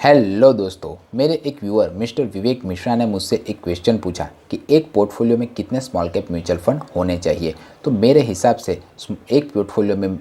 Hello दोस्तों, मेरे एक व्यूअर मिस्टर विवेक मिश्रा ने मुझसे एक क्वेश्चन पूछा कि एक पोर्टफोलियो में कितने स्मॉल कैप म्यूचुअल फंड होने चाहिए। तो मेरे हिसाब से एक पोर्टफोलियो में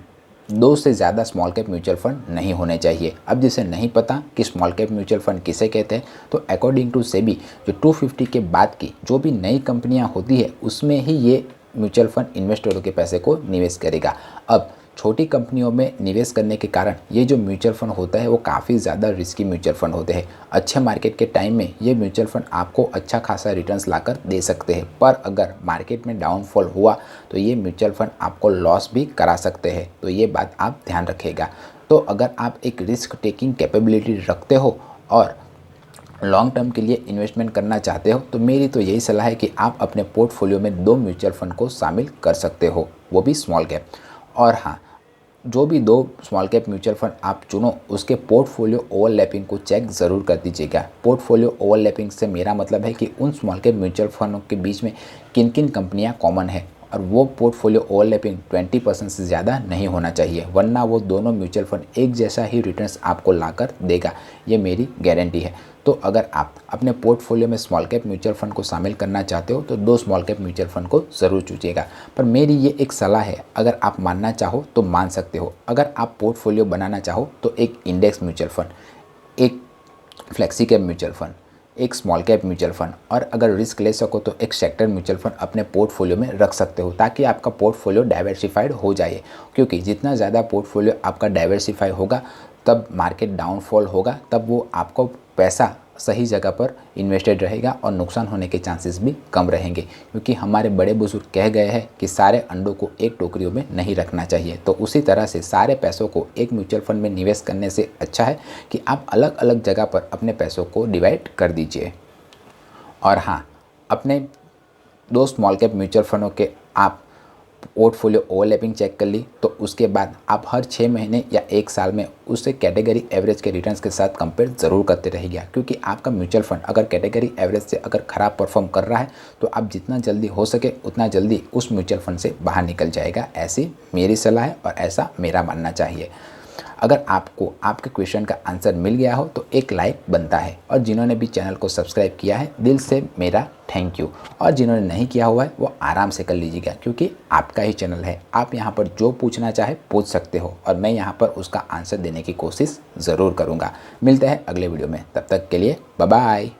दो से ज़्यादा स्मॉल कैप म्यूचुअल फंड नहीं होने चाहिए। अब जिसे नहीं पता कि स्मॉल कैप म्यूचुअल फंड किसे कहते हैं, तो अकॉर्डिंग टू सेबी जो 250 के बाद की जो भी नई कंपनियां होती है उसमें ही ये म्यूचुअल फंड इन्वेस्टरों के पैसे को निवेश करेगा। अब छोटी कंपनियों में निवेश करने के कारण ये जो म्यूचुअल फंड होता है वो काफ़ी ज़्यादा रिस्की म्यूचुअल फंड होते हैं। अच्छे मार्केट के टाइम में ये म्यूचुअल फंड आपको अच्छा खासा रिटर्न्स लाकर दे सकते हैं, पर अगर मार्केट में डाउनफॉल हुआ तो ये म्यूचुअल फंड आपको लॉस भी करा सकते हैं। तो ये बात आप ध्यान रखिएगा। तो अगर आप एक रिस्क टेकिंग कैपेबिलिटी रखते हो और लॉन्ग टर्म के लिए इन्वेस्टमेंट करना चाहते हो तो मेरी तो यही सलाह है कि आप अपने पोर्टफोलियो में दो म्यूचुअल फंड को शामिल कर सकते हो, वो भी स्मॉल कैप। और हाँ, जो भी दो स्मॉल कैप म्यूचुअल फंड आप चुनो उसके पोर्टफोलियो ओवरलैपिंग को चेक ज़रूर कर दीजिएगा। पोर्टफोलियो ओवरलैपिंग से मेरा मतलब है कि उन स्मॉल कैप म्यूचुअल फंडों के बीच में किन किन कंपनियां कॉमन है, और वो पोर्टफोलियो ओवरलैपिंग 20% से ज़्यादा नहीं होना चाहिए, वरना वो दोनों म्यूचुअल फंड एक जैसा ही रिटर्न्स आपको लाकर देगा, ये मेरी गारंटी है। तो अगर आप अपने पोर्टफोलियो में स्मॉल कैप म्यूचुअल फंड को शामिल करना चाहते हो तो दो स्मॉल कैप म्यूचुअल फंड को ज़रूर चूजिएगा। पर मेरी ये एक सलाह है, अगर आप मानना चाहो तो मान सकते हो। अगर आप पोर्टफोलियो बनाना चाहो तो एक इंडेक्स म्यूचुअल फंड, एक फ्लेक्सी कैप म्यूचुअल फंड, एक स्मॉल कैप म्यूचुअल फंड, और अगर रिस्क ले सको तो एक सेक्टर म्यूचुअल फंड अपने पोर्टफोलियो में रख सकते हो, ताकि आपका पोर्टफोलियो डाइवर्सिफाइड हो जाए। क्योंकि जितना ज़्यादा पोर्टफोलियो आपका डाइवर्सिफाई होगा तब मार्केट डाउनफॉल होगा, तब वो आपको पैसा सही जगह पर इन्वेस्टेड रहेगा और नुकसान होने के चांसेस भी कम रहेंगे। क्योंकि हमारे बड़े बुजुर्ग कह गए हैं कि सारे अंडों को एक टोकरियों में नहीं रखना चाहिए। तो उसी तरह से सारे पैसों को एक म्यूचुअल फंड में निवेश करने से अच्छा है कि आप अलग अलग जगह पर अपने पैसों को डिवाइड कर दीजिए। और हाँ, अपने दो स्मॉल कैप म्यूचुअल फंडों के आप पोर्टफोलियो ओवरलैपिंग चेक कर ली तो उसके बाद आप हर 6 महीने या 1 साल में उससे कैटेगरी एवरेज के रिटर्न्स के साथ कंपेयर ज़रूर करते रहिएगा। क्योंकि आपका म्यूचुअल फंड अगर कैटेगरी एवरेज से अगर ख़राब परफॉर्म कर रहा है तो आप जितना जल्दी हो सके उतना जल्दी उस म्यूचुअल फंड से बाहर निकल जाएगा। ऐसी मेरी सलाह है और ऐसा मेरा मानना चाहिए। अगर आपको आपके क्वेश्चन का आंसर मिल गया हो तो एक लाइक बनता है, और जिन्होंने भी चैनल को सब्सक्राइब किया है दिल से मेरा थैंक यू, और जिन्होंने नहीं किया हुआ है वो आराम से कर लीजिएगा, क्योंकि आपका ही चैनल है। आप यहाँ पर जो पूछना चाहे पूछ सकते हो और मैं यहाँ पर उसका आंसर देने की कोशिश ज़रूर करूँगा। मिलते हैं अगले वीडियो में, तब तक के लिए बाय बाय।